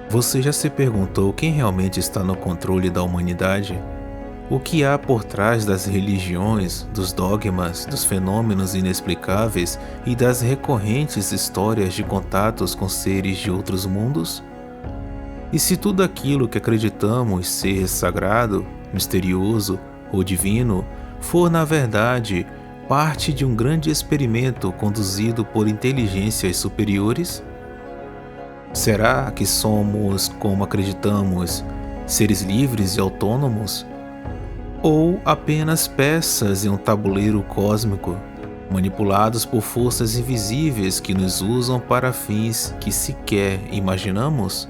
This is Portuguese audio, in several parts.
Você já se perguntou quem realmente está no controle da humanidade? O que há por trás das religiões, dos dogmas, dos fenômenos inexplicáveis e das recorrentes histórias de contatos com seres de outros mundos? E se tudo aquilo que acreditamos ser sagrado, misterioso ou divino for, na verdade, parte de um grande experimento conduzido por inteligências superiores? Será que somos, como acreditamos, seres livres e autônomos? Ou apenas peças em um tabuleiro cósmico, manipulados por forças invisíveis que nos usam para fins que sequer imaginamos?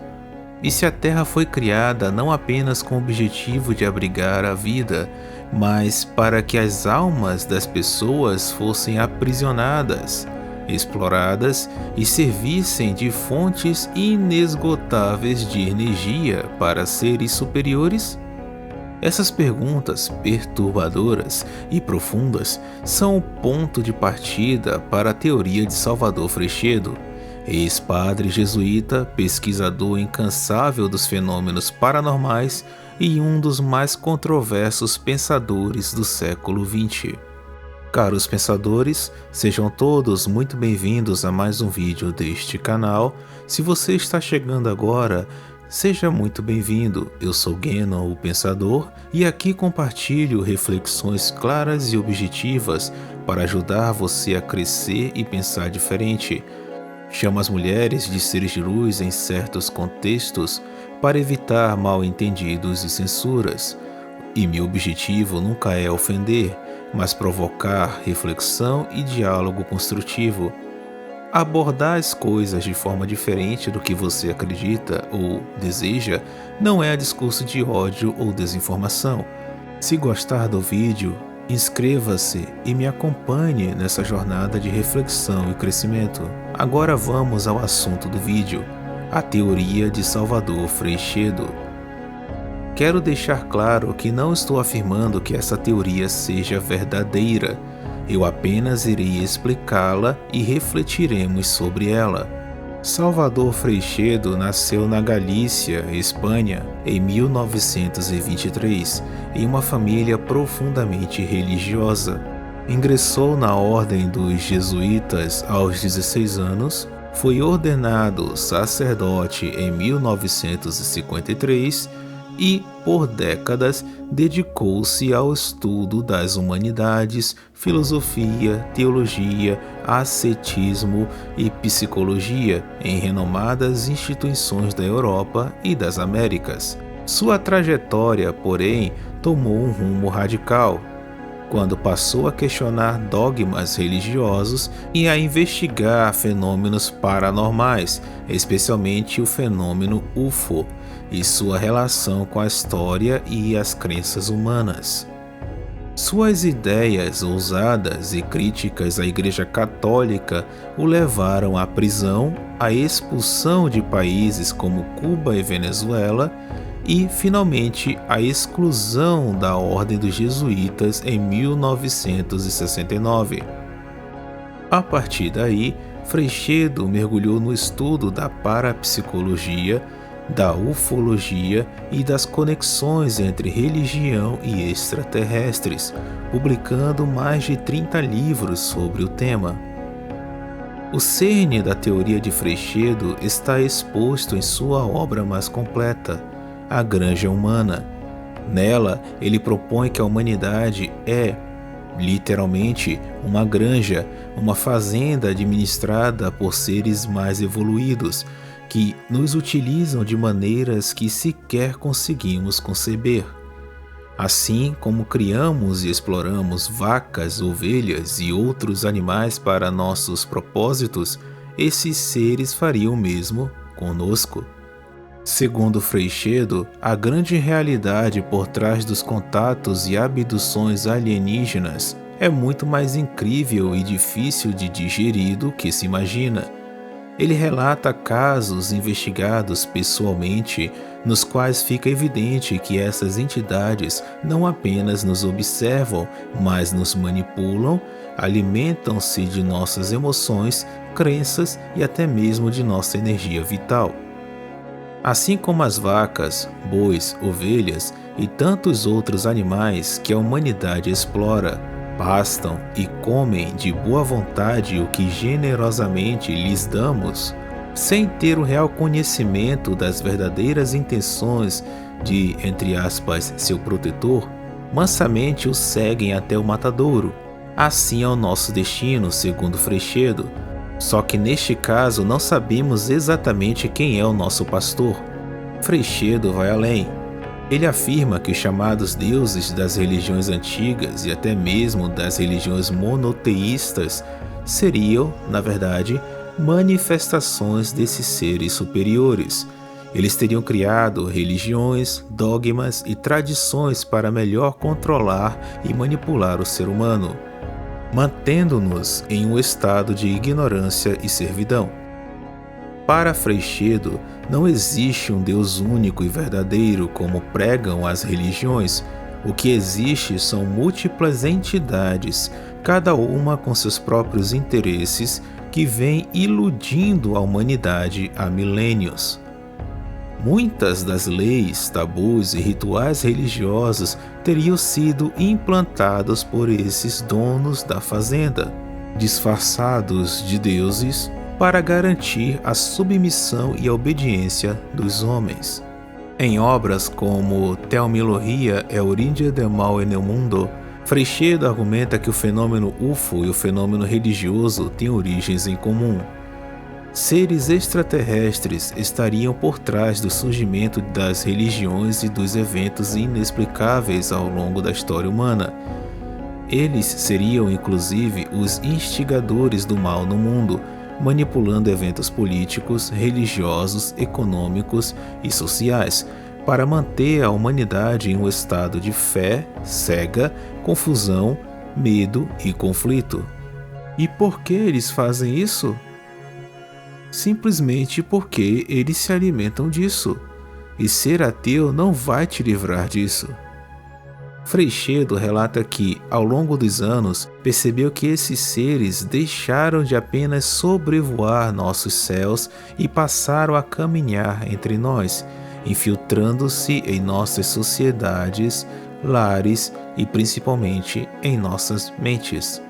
E se a Terra foi criada não apenas com o objetivo de abrigar a vida, mas para que as almas das pessoas fossem aprisionadas, exploradas e servissem de fontes inesgotáveis de energia para seres superiores? Essas perguntas perturbadoras e profundas são o ponto de partida para a teoria de Salvador Freixedo, ex-padre jesuíta, pesquisador incansável dos fenômenos paranormais e um dos mais controversos pensadores do século XX. Caros pensadores, sejam todos muito bem-vindos a mais um vídeo deste canal. Se você está chegando agora, seja muito bem-vindo. Eu sou Genon, o Pensador, e aqui compartilho reflexões claras e objetivas para ajudar você a crescer e pensar diferente. Chamo as mulheres de seres de luz em certos contextos para evitar mal-entendidos e censuras. E meu objetivo nunca é ofender, mas provocar reflexão e diálogo construtivo. Abordar as coisas de forma diferente do que você acredita ou deseja não é discurso de ódio ou desinformação. Se gostar do vídeo, inscreva-se e me acompanhe nessa jornada de reflexão e crescimento. Agora vamos ao assunto do vídeo, a teoria de Salvador Freixedo. Quero deixar claro que não estou afirmando que essa teoria seja verdadeira. Eu apenas irei explicá-la e refletiremos sobre ela. Salvador Freixedo nasceu na Galícia, Espanha, em 1923, em uma família profundamente religiosa. Ingressou na Ordem dos Jesuítas aos 16 anos, foi ordenado sacerdote em 1953 e, por décadas, dedicou-se ao estudo das humanidades, filosofia, teologia, ascetismo e psicologia em renomadas instituições da Europa e das Américas. Sua trajetória, porém, tomou um rumo radical, quando passou a questionar dogmas religiosos e a investigar fenômenos paranormais, especialmente o fenômeno UFO, e sua relação com a história e as crenças humanas. Suas ideias ousadas e críticas à Igreja Católica o levaram à prisão, à expulsão de países como Cuba e Venezuela e, finalmente, à exclusão da Ordem dos Jesuítas em 1969. A partir daí, Freixedo mergulhou no estudo da parapsicologia, da ufologia e das conexões entre religião e extraterrestres, publicando mais de 30 livros sobre o tema. O cerne da teoria de Freixedo está exposto em sua obra mais completa, A Granja Humana. Nela, ele propõe que a humanidade é, literalmente, uma granja, uma fazenda administrada por seres mais evoluídos, que nos utilizam de maneiras que sequer conseguimos conceber. Assim como criamos e exploramos vacas, ovelhas e outros animais para nossos propósitos, esses seres fariam o mesmo conosco. Segundo Freixedo, a grande realidade por trás dos contatos e abduções alienígenas é muito mais incrível e difícil de digerir do que se imagina. Ele relata casos investigados pessoalmente, nos quais fica evidente que essas entidades não apenas nos observam, mas nos manipulam, alimentam-se de nossas emoções, crenças e até mesmo de nossa energia vital. Assim como as vacas, bois, ovelhas e tantos outros animais que a humanidade explora, pastam e comem de boa vontade o que generosamente lhes damos, sem ter o real conhecimento das verdadeiras intenções de, entre aspas, seu protetor, mansamente o seguem até o matadouro. Assim é o nosso destino, segundo Freixedo. Só que neste caso não sabemos exatamente quem é o nosso pastor. Freixedo vai além. Ele afirma que os chamados deuses das religiões antigas e até mesmo das religiões monoteístas seriam, na verdade, manifestações desses seres superiores. Eles teriam criado religiões, dogmas e tradições para melhor controlar e manipular o ser humano, mantendo-nos em um estado de ignorância e servidão. Para Freixedo, não existe um Deus único e verdadeiro como pregam as religiões. O que existe são múltiplas entidades, cada uma com seus próprios interesses, que vêm iludindo a humanidade há milênios. Muitas das leis, tabus e rituais religiosos teriam sido implantados por esses donos da fazenda, disfarçados de deuses, para garantir a submissão e a obediência dos homens. Em obras como Teomilogía e Origen del Mal en el Mundo, Freixedo argumenta que o fenômeno UFO e o fenômeno religioso têm origens em comum. Seres extraterrestres estariam por trás do surgimento das religiões e dos eventos inexplicáveis ao longo da história humana. Eles seriam inclusive os instigadores do mal no mundo, manipulando eventos políticos, religiosos, econômicos e sociais, para manter a humanidade em um estado de fé cega, confusão, medo e conflito. E por que eles fazem isso? Simplesmente porque eles se alimentam disso, e ser ateu não vai te livrar disso. Freixedo relata que, ao longo dos anos, percebeu que esses seres deixaram de apenas sobrevoar nossos céus e passaram a caminhar entre nós, infiltrando-se em nossas sociedades, lares e principalmente em nossas mentes.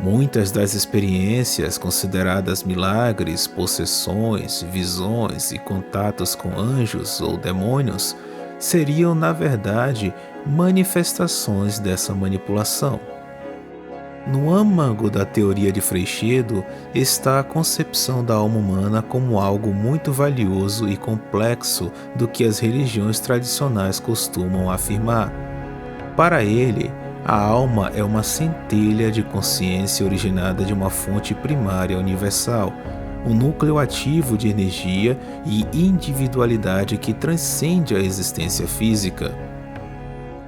Muitas das experiências consideradas milagres, possessões, visões e contatos com anjos ou demônios seriam, na verdade, manifestações dessa manipulação. No âmago da teoria de Freixedo está a concepção da alma humana como algo muito valioso e complexo do que as religiões tradicionais costumam afirmar. Para ele, a alma é uma centelha de consciência originada de uma fonte primária universal, um núcleo ativo de energia e individualidade que transcende a existência física.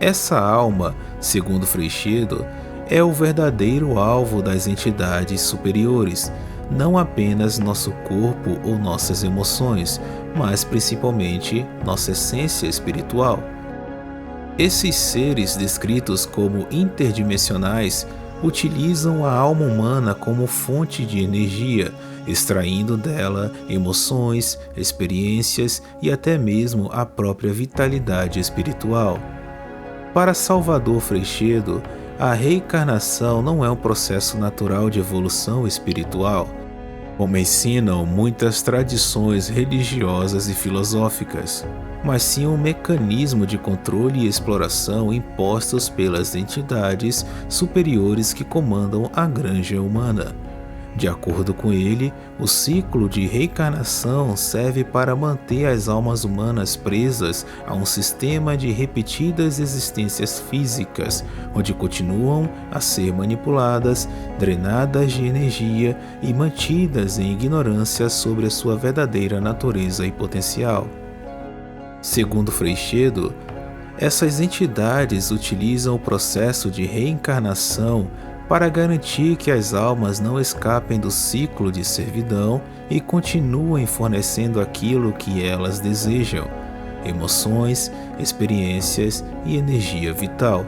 Essa alma, segundo Freixedo, é o verdadeiro alvo das entidades superiores, não apenas nosso corpo ou nossas emoções, mas principalmente nossa essência espiritual. Esses seres descritos como interdimensionais utilizam a alma humana como fonte de energia, extraindo dela emoções, experiências e até mesmo a própria vitalidade espiritual. Para Salvador Freixedo, a reencarnação não é um processo natural de evolução espiritual, como ensinam muitas tradições religiosas e filosóficas, mas sim um mecanismo de controle e exploração impostos pelas entidades superiores que comandam a granja humana. De acordo com ele, o ciclo de reencarnação serve para manter as almas humanas presas a um sistema de repetidas existências físicas, onde continuam a ser manipuladas, drenadas de energia e mantidas em ignorância sobre a sua verdadeira natureza e potencial. Segundo Freixedo, essas entidades utilizam o processo de reencarnação para garantir que as almas não escapem do ciclo de servidão e continuem fornecendo aquilo que elas desejam: emoções, experiências e energia vital.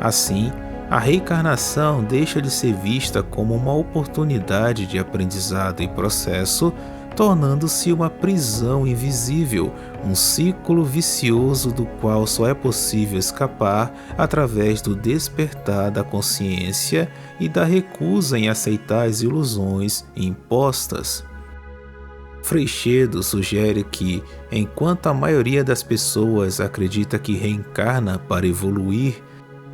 Assim, a reencarnação deixa de ser vista como uma oportunidade de aprendizado e processo, tornando-se uma prisão invisível, um ciclo vicioso do qual só é possível escapar através do despertar da consciência e da recusa em aceitar as ilusões impostas. Freixedo sugere que, enquanto a maioria das pessoas acredita que reencarna para evoluir,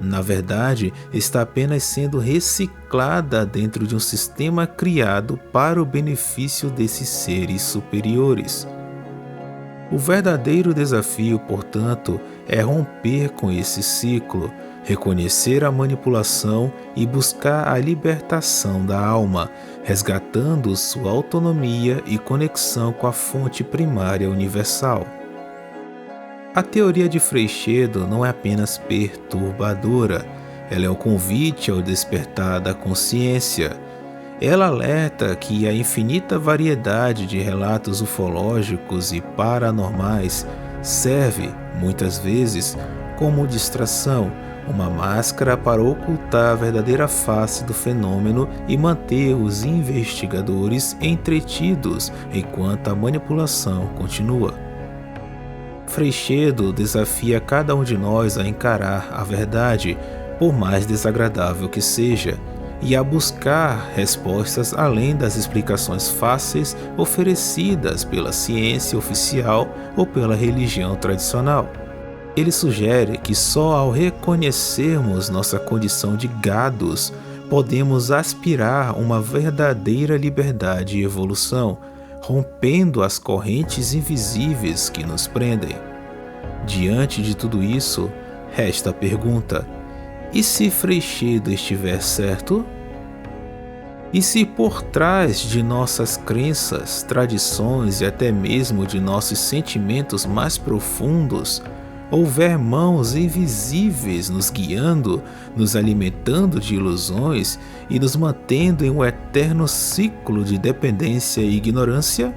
na verdade, está apenas sendo reciclada dentro de um sistema criado para o benefício desses seres superiores. O verdadeiro desafio, portanto, é romper com esse ciclo, reconhecer a manipulação e buscar a libertação da alma, resgatando sua autonomia e conexão com a fonte primária universal. A teoria de Freixedo não é apenas perturbadora, ela é um convite ao despertar da consciência. Ela alerta que a infinita variedade de relatos ufológicos e paranormais serve, muitas vezes, como distração, uma máscara para ocultar a verdadeira face do fenômeno e manter os investigadores entretidos enquanto a manipulação continua. Freixedo desafia cada um de nós a encarar a verdade, por mais desagradável que seja, e a buscar respostas além das explicações fáceis oferecidas pela ciência oficial ou pela religião tradicional. Ele sugere que só ao reconhecermos nossa condição de gados, podemos aspirar uma verdadeira liberdade e evolução, rompendo as correntes invisíveis que nos prendem. Diante de tudo isso, resta a pergunta: e se Freixedo estiver certo? E se por trás de nossas crenças, tradições e até mesmo de nossos sentimentos mais profundos, houver mãos invisíveis nos guiando, nos alimentando de ilusões e nos mantendo em um eterno ciclo de dependência e ignorância?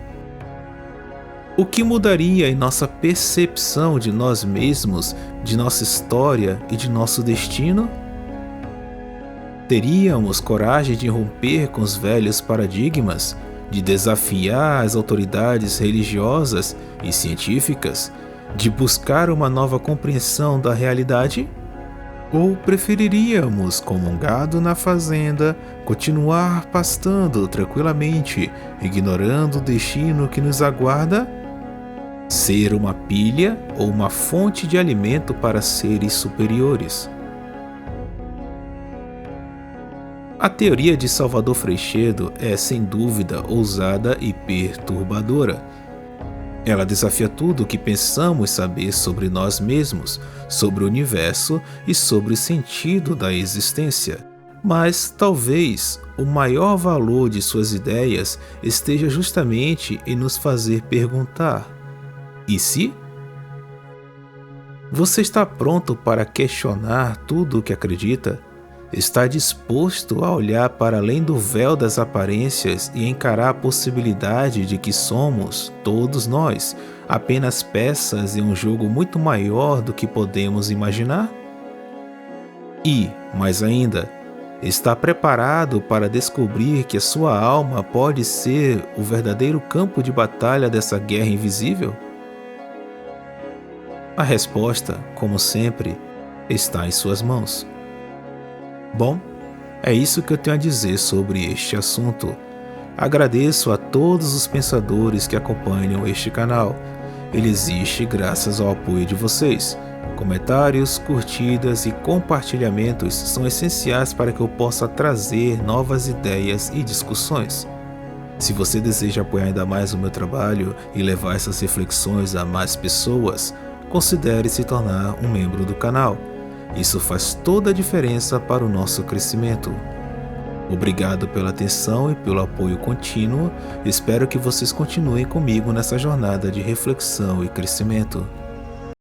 O que mudaria em nossa percepção de nós mesmos, de nossa história e de nosso destino? Teríamos coragem de romper com os velhos paradigmas, de desafiar as autoridades religiosas e científicas, de buscar uma nova compreensão da realidade? Ou preferiríamos, como um gado na fazenda, continuar pastando tranquilamente, ignorando o destino que nos aguarda? Ser uma pilha ou uma fonte de alimento para seres superiores? A teoria de Salvador Freixedo é, sem dúvida, ousada e perturbadora. Ela desafia tudo o que pensamos saber sobre nós mesmos, sobre o universo e sobre o sentido da existência. Mas, talvez, o maior valor de suas ideias esteja justamente em nos fazer perguntar: e se? Você está pronto para questionar tudo o que acredita? Está disposto a olhar para além do véu das aparências e encarar a possibilidade de que somos, todos nós, apenas peças em um jogo muito maior do que podemos imaginar? E, mais ainda, está preparado para descobrir que a sua alma pode ser o verdadeiro campo de batalha dessa guerra invisível? A resposta, como sempre, está em suas mãos. Bom, é isso que eu tenho a dizer sobre este assunto. Agradeço a todos os pensadores que acompanham este canal. Ele existe graças ao apoio de vocês. Comentários, curtidas e compartilhamentos são essenciais para que eu possa trazer novas ideias e discussões. Se você deseja apoiar ainda mais o meu trabalho e levar essas reflexões a mais pessoas, considere se tornar um membro do canal. Isso faz toda a diferença para o nosso crescimento. Obrigado pela atenção e pelo apoio contínuo. Espero que vocês continuem comigo nessa jornada de reflexão e crescimento.